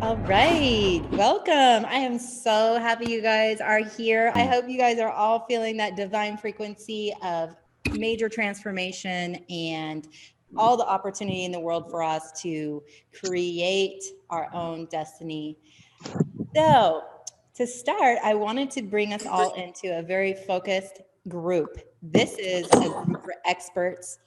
All right, welcome. I am so happy you guys are here. I hope you guys are all feeling that divine frequency of major transformation and all the opportunity in the world for us to create our own destiny. So, to start, I wanted to bring us all into a very focused group. This is a group for experts.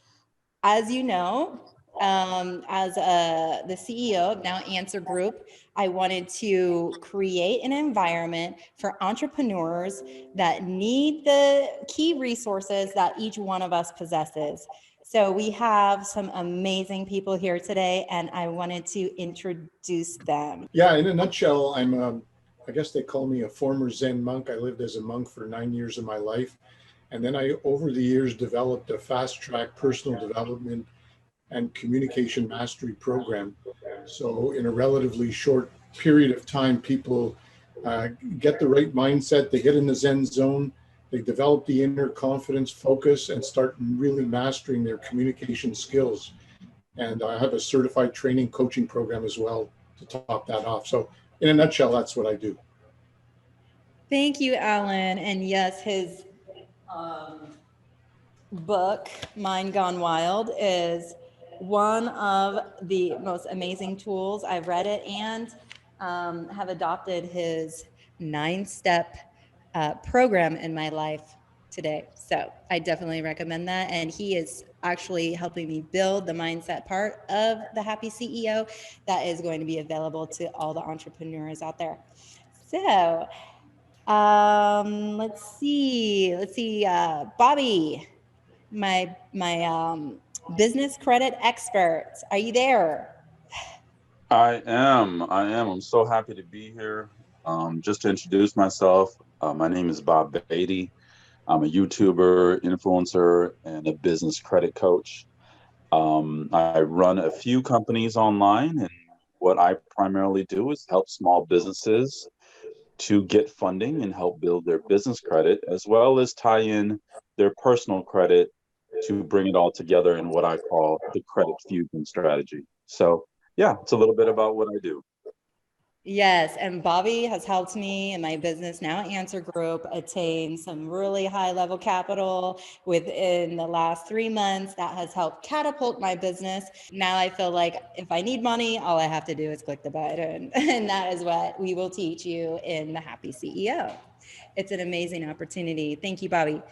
As you know, the CEO of Now Answer Group, I wanted to create an environment for entrepreneurs that need the key resources that each one of us possesses. So we have some amazing people here today, and I wanted to introduce them. Yeah, in a nutshell, I guess they call me a former Zen monk. I lived as a monk for 9 years of my life. And then over the years, developed a fast track personal development and communication mastery program. So, in a relatively short period of time, people uh, get the right mindset, they get in the Zen zone, they develop the inner confidence, focus, and start really mastering their communication skills. And I have a certified training coaching program as well to top that off. So, in a nutshell, that's what I do. Thank you, Alan. And yes, his book, Mind Gone Wild, is one of the most amazing tools. I've read it and have adopted his 9-step program in my life today. So I definitely recommend that. And he is actually helping me build the mindset part of the Happy CEO that is going to be available to all the entrepreneurs out there. So let's see, Bobby, my business credit expert. Are you there? I am. I'm so happy to be here. Just to introduce myself, my name is Bob Beatty. I'm a YouTuber, influencer, and a business credit coach. I run a few companies online, and what I primarily do is help small businesses to get funding and help build their business credit, as well as tie in their personal credit to bring it all together in what I call the credit fusion strategy. So, yeah, it's a little bit about what I do. Yes, and Bobby has helped me in my business Now Answer Group attain some really high level capital within the last 3 months. That has helped catapult my business. Now I feel like if I need money, all I have to do is click the button. And that is what we will teach you in the Happy CEO. It's an amazing opportunity. Thank you, Bobby.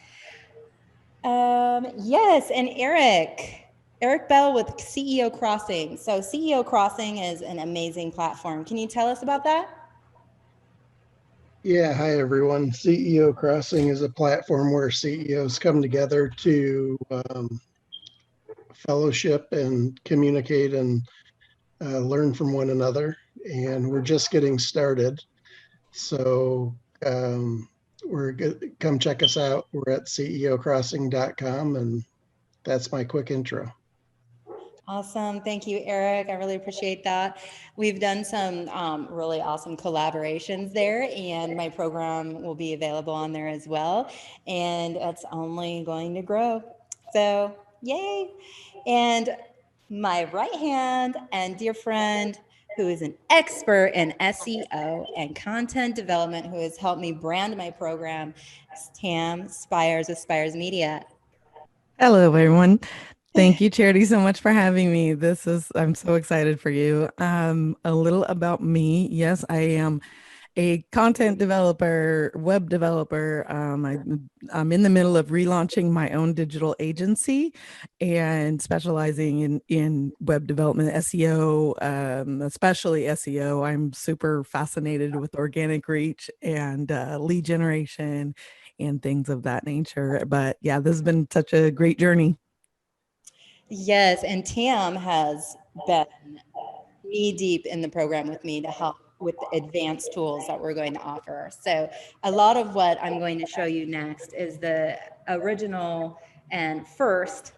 Yes, and Eric Bell with CEO Crossing. So CEO Crossing is an amazing platform. Can you tell us about that? Yeah, hi everyone. CEO Crossing is a platform where CEOs come together to fellowship and communicate and learn from one another. And we're just getting started. So we're good. Come check us out. We're at ceocrossing.com, and that's my quick intro. Awesome. Thank you, Eric. I really appreciate that. We've done some really awesome collaborations there, and my program will be available on there as well. And it's only going to grow. So, yay. And my right hand and dear friend, who is an expert in SEO and content development, who has helped me brand my program, is Tam Spires of Spires Media. Hello, everyone. Thank you, Charity, so much for having me. I'm so excited for you. A little about me. Yes, I am a content developer, web developer. I'm in the middle of relaunching my own digital agency and specializing in web development, SEO, especially SEO. I'm super fascinated with organic reach and lead generation and things of that nature. But yeah, this has been such a great journey. Yes, and Tam has been knee deep in the program with me to help with the advanced tools that we're going to offer. So a lot of what I'm going to show you next is the original and first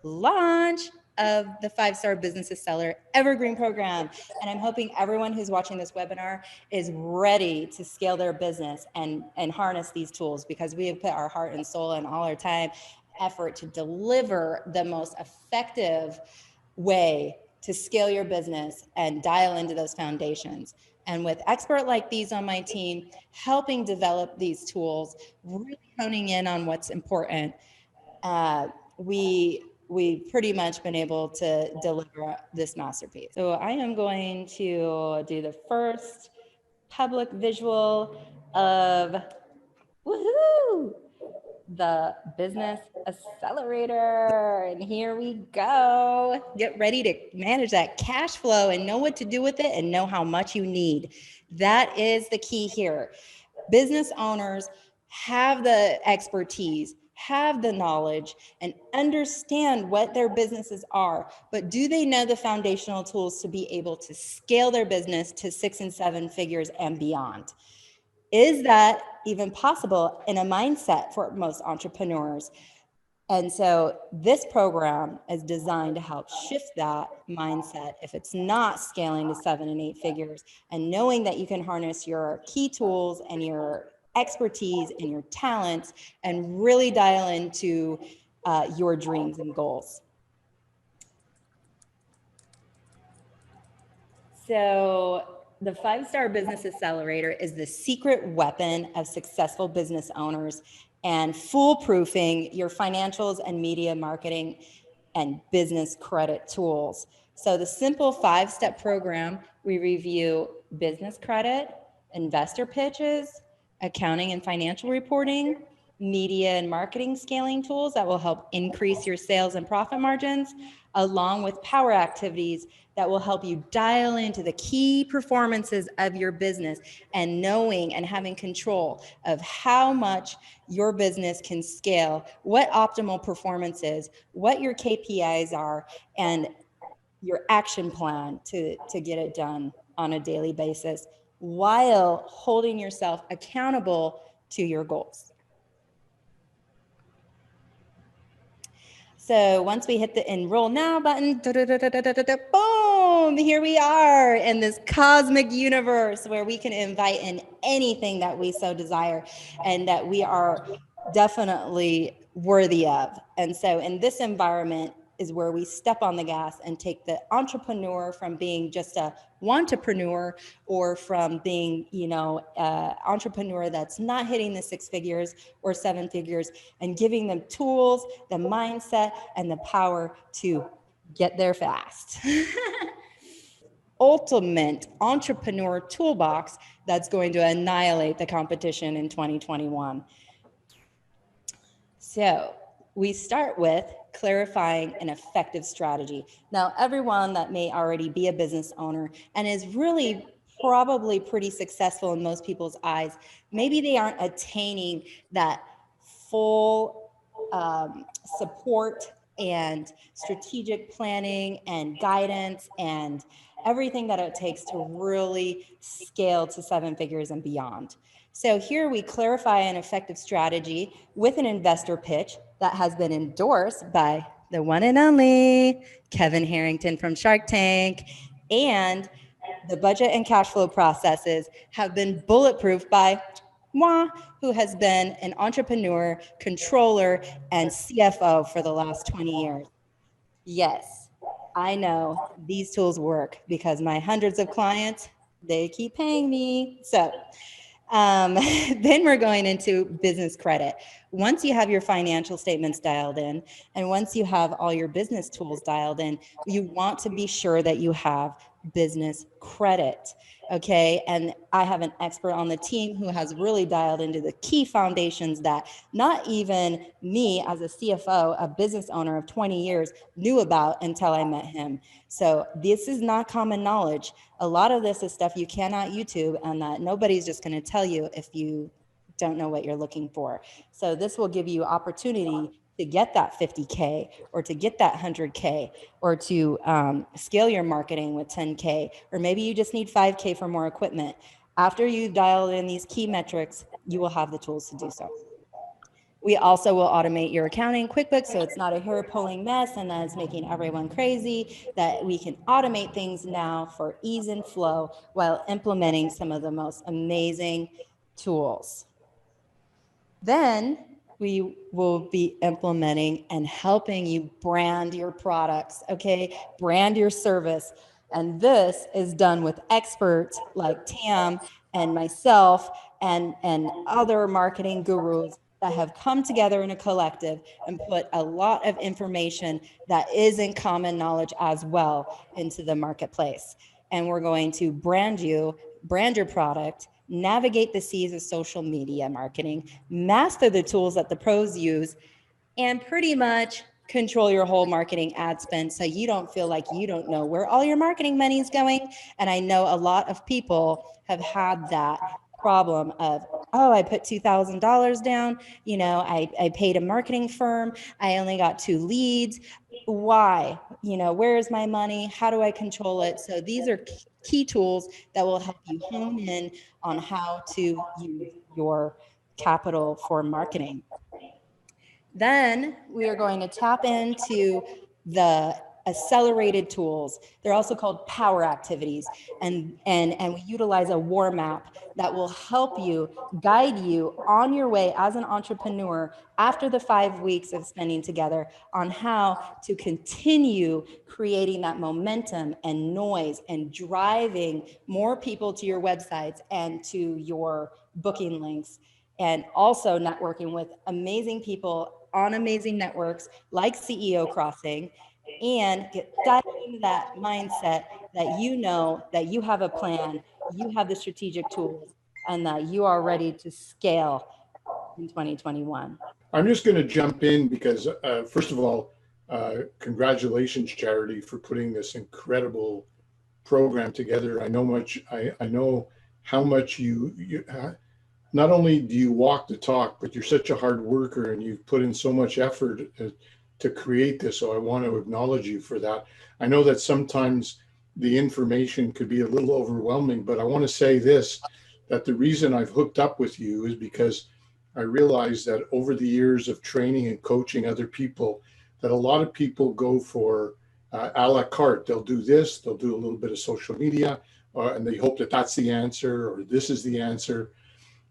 launch of the 5-star business seller evergreen program. And I'm hoping everyone who's watching this webinar is ready to scale their business and harness these tools, because we have put our heart and soul and all our time effort to deliver the most effective way to scale your business and dial into those foundations. And with expert like these on my team, helping develop these tools, really honing in on what's important, we've pretty much been able to deliver this masterpiece. So I am going to do the first public visual of woohoo, the Business Accelerator. And here we go. Get ready to manage that cash flow and know what to do with it and know how much you need. That is the key here. Business owners have the expertise, have the knowledge, and understand what their businesses are, but do they know the foundational tools to be able to scale their business to 6 and 7 figures and beyond? Is that even possible in a mindset for most entrepreneurs? And so this program is designed to help shift that mindset if it's not scaling to 7 and 8 figures, and knowing that you can harness your key tools and your expertise and your talents and really dial into your dreams and goals. So the 5-Star Business Accelerator is the secret weapon of successful business owners and foolproofing your financials and media marketing and business credit tools. So the simple 5-step program, we review business credit, investor pitches, accounting and financial reporting, media and marketing scaling tools that will help increase your sales and profit margins, along with power activities that will help you dial into the key performances of your business and knowing and having control of how much your business can scale, what optimal performance is, what your KPIs are, and your action plan to get it done on a daily basis while holding yourself accountable to your goals. So once we hit the enroll now button, boom, here we are in this cosmic universe where we can invite in anything that we so desire and that we are definitely worthy of. And so in this environment is where we step on the gas and take the entrepreneur from being just a wantrepreneur, or from being, entrepreneur that's not hitting the 6 figures or 7 figures, and giving them tools, the mindset, and the power to get there fast. Ultimate entrepreneur toolbox that's going to annihilate the competition in 2021. So we start with clarifying an effective strategy. Now, everyone that may already be a business owner and is really probably pretty successful in most people's eyes, maybe they aren't attaining that full support and strategic planning and guidance and everything that it takes to really scale to 7 figures and beyond. So here we clarify an effective strategy with an investor pitch that has been endorsed by the one and only Kevin Harrington from Shark Tank, and the budget and cash flow processes have been bulletproof by moi, who has been an entrepreneur, controller, and CFO for the last 20 years. Yes, I know these tools work because my hundreds of clients, they keep paying me. So then we're going into business credit. Once you have your financial statements dialed in, and once you have all your business tools dialed in, you want to be sure that you have business credit. Okay. And I have an expert on the team who has really dialed into the key foundations that not even me as a CFO, a business owner of 20 years, knew about until I met him. So this is not common knowledge. A lot of this is stuff you cannot YouTube, and that nobody's just going to tell you if you don't know what you're looking for. So this will give you opportunity to get that 50K or to get that 100K or to scale your marketing with 10K, or maybe you just need 5K for more equipment. After you dial in these key metrics, you will have the tools to do so. We also will automate your accounting QuickBooks so it's not a hair-pulling mess and that is making everyone crazy, that we can automate things now for ease and flow while implementing some of the most amazing tools. Then we will be implementing and helping you brand your products, okay? Brand your service. And this is done with experts like Tam and myself and other marketing gurus that have come together in a collective and put a lot of information that isn't common knowledge as well into the marketplace. And we're going to brand you, brand your product, navigate the seas of social media marketing, master the tools that the pros use, and pretty much control your whole marketing ad spend so you don't feel like you don't know where all your marketing money is going. And I know a lot of people have had that problem of, oh, I put $2,000 down, I paid a marketing firm, I only got 2 leads. Why? Where is my money? How do I control it? So these are key tools that will help you hone in on how to use your capital for marketing. Then we are going to tap into the accelerated tools. They're also called power activities. And we utilize a war map that will help you, guide you on your way as an entrepreneur after the 5 weeks of spending together on how to continue creating that momentum and noise and driving more people to your websites and to your booking links, and also networking with amazing people on amazing networks like CEO Crossing, and get diving into that mindset that that you have a plan, you have the strategic tools, and that you are ready to scale in 2021. I'm just going to jump in because, first of all, congratulations, Charity, for putting this incredible program together. I know how much not only do you walk the talk, but you're such a hard worker and you've put in so much effort to create this. So I want to acknowledge you for that. I know that sometimes the information could be a little overwhelming, but I want to say this, that the reason I've hooked up with you is because I realized that over the years of training and coaching other people, that a lot of people go for a la carte. They'll do this, they'll do a little bit of social media, and they hope that that's the answer or this is the answer.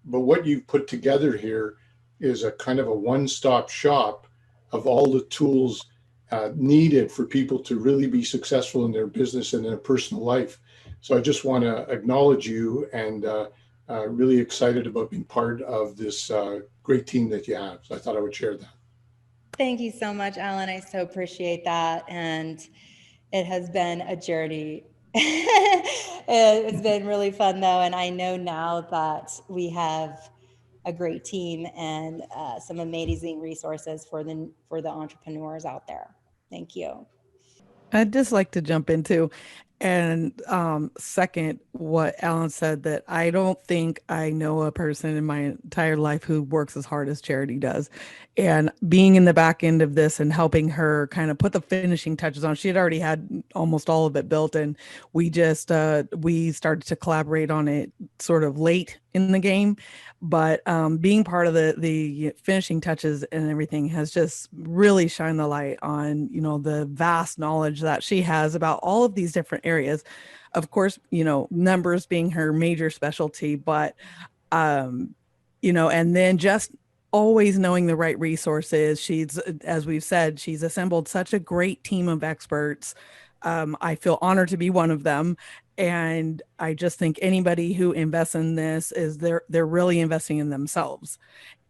But what you've put together here is a kind of a one-stop shop of all the tools needed for people to really be successful in their business and in their personal life. So I just want to acknowledge you and really excited about being part of this great team that you have. So I thought I would share that. Thank you so much, Alan. I so appreciate that. And it has been a journey. It's been really fun, though. And I know now that we have a great team and some amazing resources for the entrepreneurs out there. Thank you. I'd just like to jump into and second what Alan said, that I don't think I know a person in my entire life who works as hard as Charity does. And being in the back end of this and helping her kind of put the finishing touches on, she had already had almost all of it built, and we started to collaborate on it sort of late in the game. But being part of the finishing touches and everything has just really shined the light on, the vast knowledge that she has about all of these different areas. Of course, numbers being her major specialty, but and then just always knowing the right resources. She's, as we've said, she's assembled such a great team of experts. I feel honored to be one of them. And I just think anybody who invests in this they're really investing in themselves.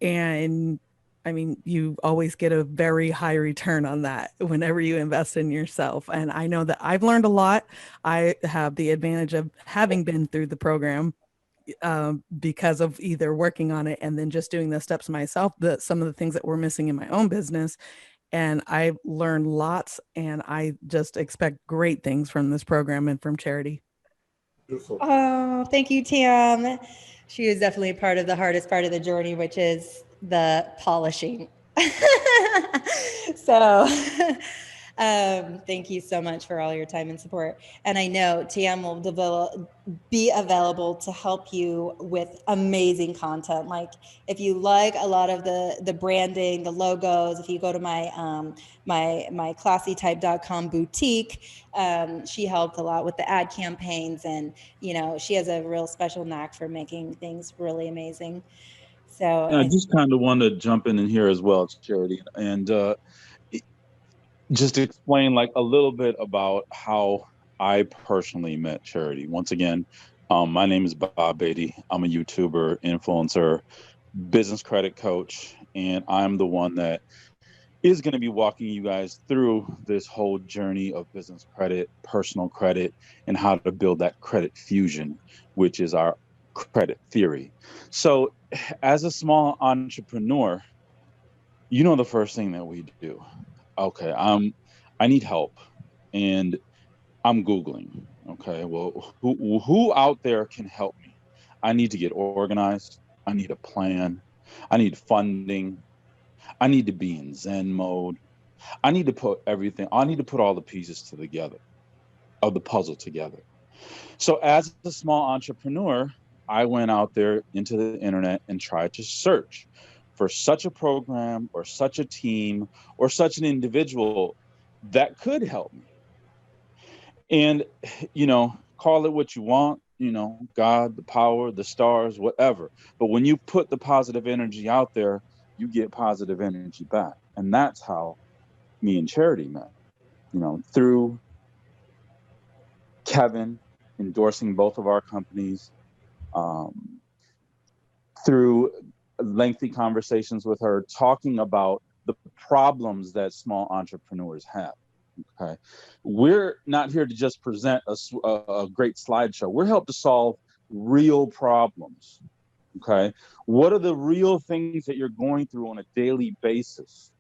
And I mean, you always get a very high return on that whenever you invest in yourself. And I know that I've learned a lot. I have the advantage of having been through the program because of either working on it and then just doing the steps myself, some of the things that were missing in my own business. And I've learned lots, and I just expect great things from this program and from Charity. Beautiful. Oh, thank you, Tam. She is definitely part of the hardest part of the journey, which is the polishing. So thank you so much for all your time and support. And I know Tam will be available to help you with amazing content. Like if you like a lot of the branding, the logos, if you go to my my classytype.com boutique, she helped a lot with the ad campaigns, and she has a real special knack for making things really amazing. So I just kind of want to jump in here as well, Charity, and just explain like a little bit about how I personally met Charity. Once again, my name is Bob Beatty. I'm a YouTuber, influencer, business credit coach, and I'm the one that is going to be walking you guys through this whole journey of business credit, personal credit, and how to build that credit fusion, which is our credit theory. So, as a small entrepreneur, you know the first thing that we do. Okay, I need help, and I'm Googling. Okay, well, who out there can help me? I need to get organized. I need a plan. I need funding. I need to be in Zen mode. I need to put everything, I need to put all the pieces together of the puzzle together. So as a small entrepreneur, I went out there into the internet and tried to search for such a program or such a team or such an individual that could help me. And, call it what you want, God, the power, the stars, whatever. But when you put the positive energy out there, you get positive energy back. And that's how me and Charity met, through Kevin endorsing both of our companies, um, through lengthy conversations with her, talking about the problems that small entrepreneurs have. Okay, we're not here to just present a great slideshow. We're helping to solve real problems. Okay, what are the real things that you're going through on a daily basis?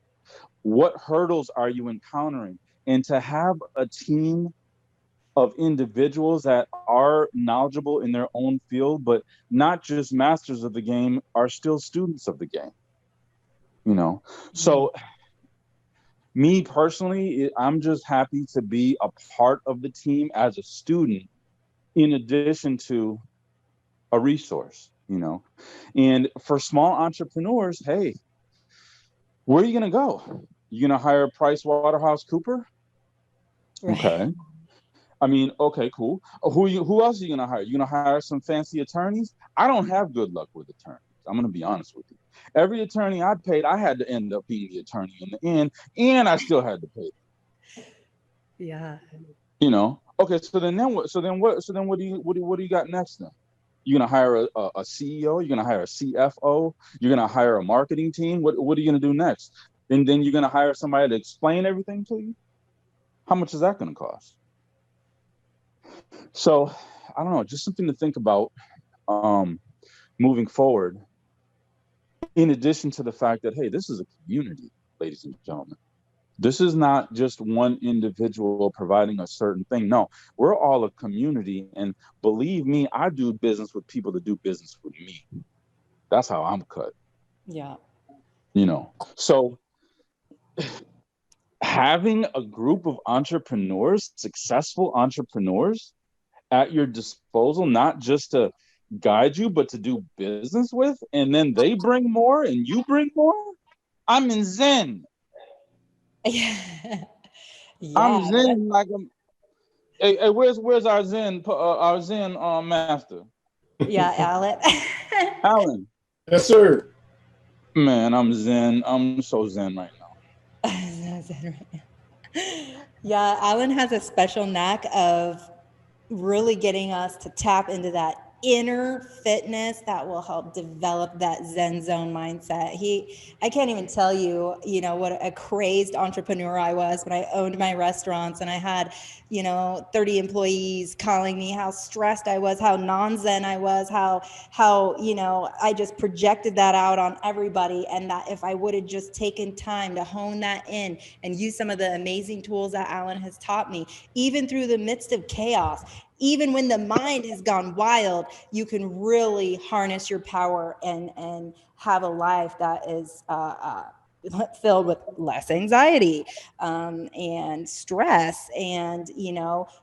What hurdles are you encountering? And to have a team of individuals that are knowledgeable in their own field, but not just masters of the game, are still students of the game. So me personally, I'm just happy to be a part of the team as a student, in addition to a resource. And for small entrepreneurs, hey, where are you going to go? You going to hire PricewaterhouseCoopers? right. Okay. I mean, okay, cool. Who else are you gonna hire? You gonna hire some fancy attorneys? I don't have good luck with attorneys. I'm gonna be honest with you. Every attorney I paid, I had to end up being the attorney in the end, and I still had to pay them. Yeah. Okay, so then what? So then what do you got next then? You're gonna hire a CEO? You're gonna hire a CFO? You're gonna hire a marketing team? What are you gonna do next? And then you're gonna hire somebody to explain everything to you? How much is that gonna cost? So I don't know, just something to think about moving forward. In addition to the fact that, hey, this is a community, ladies and gentlemen. This is not just one individual providing a certain thing. No, we're all a community. And believe me, I do business with people that do business with me. That's how I'm cut. Yeah. So having a group of entrepreneurs, successful entrepreneurs at your disposal, not just to guide you, but to do business with, and then they bring more and you bring more. I'm in Zen. Yeah. I'm Zen like a. Hey, where's our Zen master? Yeah, Alan. Alan. Yes, sir. Man, I'm Zen. I'm so Zen right now. Yeah, Alan has a special knack of really getting us to tap into that inner fitness that will help develop that Zen zone mindset. I can't even tell you, what a crazed entrepreneur I was when I owned my restaurants and I had, 30 employees calling me, how stressed I was, how non-Zen I was, how, I just projected that out on everybody. And that if I would have just taken time to hone that in and use some of the amazing tools that Alan has taught me, even through the midst of chaos, even when the mind has gone wild, you can really harness your power and have a life that is filled with less anxiety and stress, and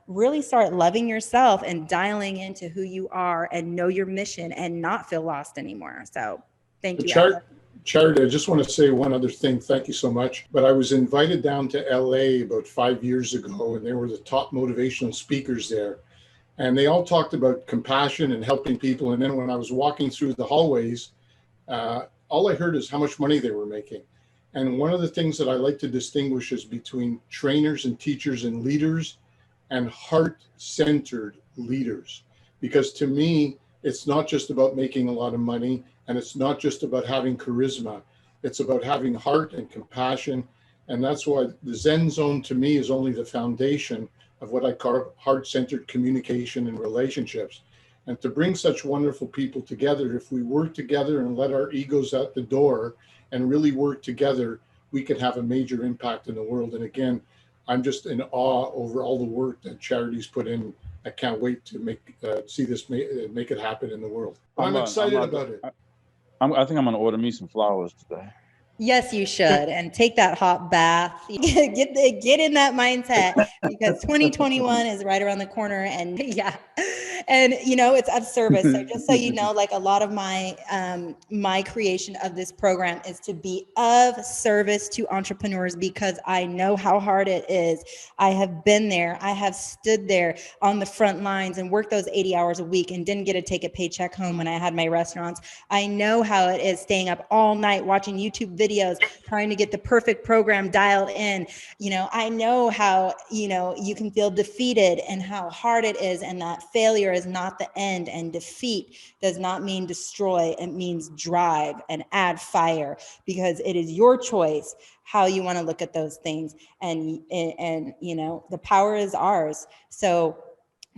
really start loving yourself and dialing into who you are and know your mission and not feel lost anymore. So thank you, Alan. Charity, I just want to say one other thing. Thank you so much. But I was invited down to LA about 5 years ago, and they were the top motivational speakers there. And they all talked about compassion and helping people. And then when I was walking through the hallways, all I heard is how much money they were making. And one of the things that I like to distinguish is between trainers and teachers and leaders and heart-centered leaders. Because to me, it's not just about making a lot of money, and it's not just about having charisma. It's about having heart and compassion. And that's why the Zen Zone to me is only the foundation of what I call heart-centered communication and relationships. And to bring such wonderful people together, if we work together and let our egos out the door and really work together, we can have a major impact in the world. And again, I'm just in awe over all the work that charities put in. I can't wait to see this make it happen in the world. I'm excited about it. I think I'm going to order me some flowers today. Yes, you should, and take that hot bath. Get in that mindset, because 2021 is right around the corner, and yeah, and it's of service. So just so you know, like a lot of my my creation of this program is to be of service to entrepreneurs, because I know how hard it is. I have been there. I have stood there on the front lines and worked those 80 hours a week and didn't get to take a paycheck home when I had my restaurants. I know how it is staying up all night watching YouTube videos, trying to get the perfect program dialed in. I know how, you can feel defeated and how hard it is, and that failure is not the end, and defeat does not mean destroy. It means drive and add fire, because it is your choice how you want to look at those things. And the power is ours. So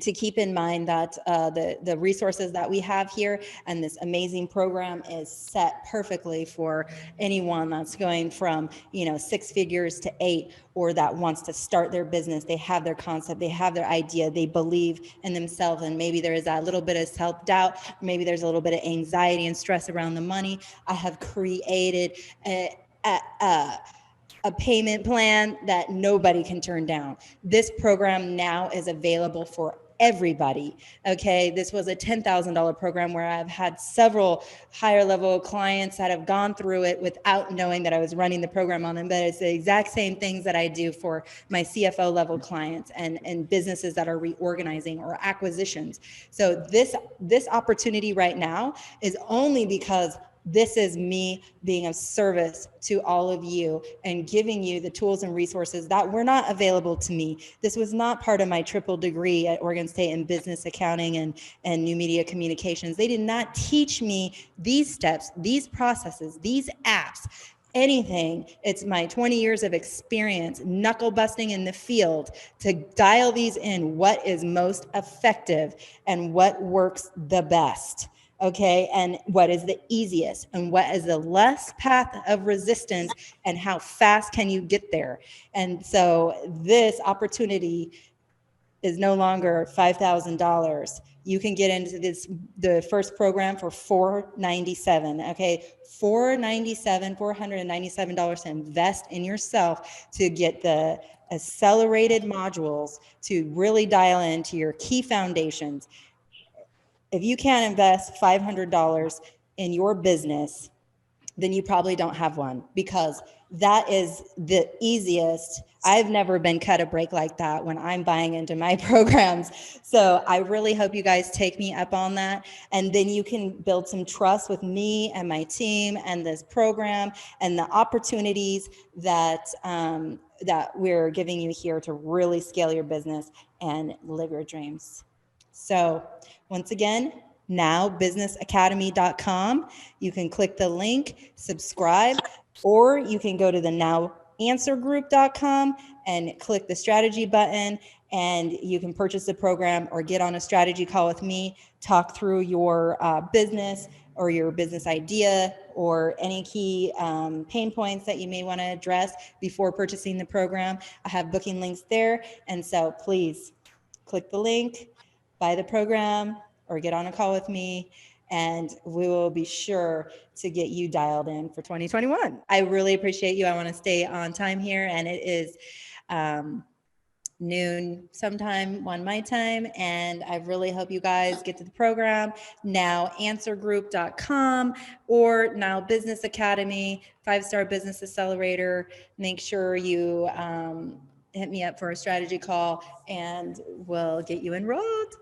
to keep in mind that the resources that we have here and this amazing program is set perfectly for anyone that's going from 6 figures to 8, or that wants to start their business. They have their concept, they have their idea, they believe in themselves, and maybe there is that little bit of self-doubt, maybe there's a little bit of anxiety and stress around the money. I have created a payment plan that nobody can turn down. This program now is available for everybody. Okay, this was a $10,000 program where I've had several higher level clients that have gone through it without knowing that I was running the program on them. But it's the exact same things that I do for my CFO level clients and businesses that are reorganizing or acquisitions. So this opportunity right now is only because this is me being of service to all of you and giving you the tools and resources that were not available to me. This was not part of my triple degree at Oregon State in business accounting and new media communications. They did not teach me these steps, these processes, these apps, anything. It's my 20 years of experience knuckle busting in the field to dial these in, what is most effective and what works the best. Okay, and what is the easiest and what is the less path of resistance, and how fast can you get there? And so this opportunity is no longer $5,000. You can get into the first program for $497. Okay, $497 to invest in yourself to get the accelerated modules to really dial into your key foundations. If you can't invest $500 in your business, then you probably don't have one, because that is the easiest. I've never been cut a break like that when I'm buying into my programs. So I really hope you guys take me up on that. And then you can build some trust with me and my team and this program and the opportunities that, that we're giving you here to really scale your business and live your dreams. So once again, nowbusinessacademy.com. You can click the link, subscribe, or you can go to the nowanswergroup.com and click the strategy button, and you can purchase the program or get on a strategy call with me, talk through your business or your business idea or any key pain points that you may want to address before purchasing the program. I have booking links there. And so please click the link, buy the program, or get on a call with me, and we will be sure to get you dialed in for 2021. I really appreciate you. I want to stay on time here, and it is noon sometime on my time, and I really hope you guys get to the program. Nowanswergroup.com or Now Business Academy, 5-star business accelerator. Make sure you hit me up for a strategy call, and we'll get you enrolled.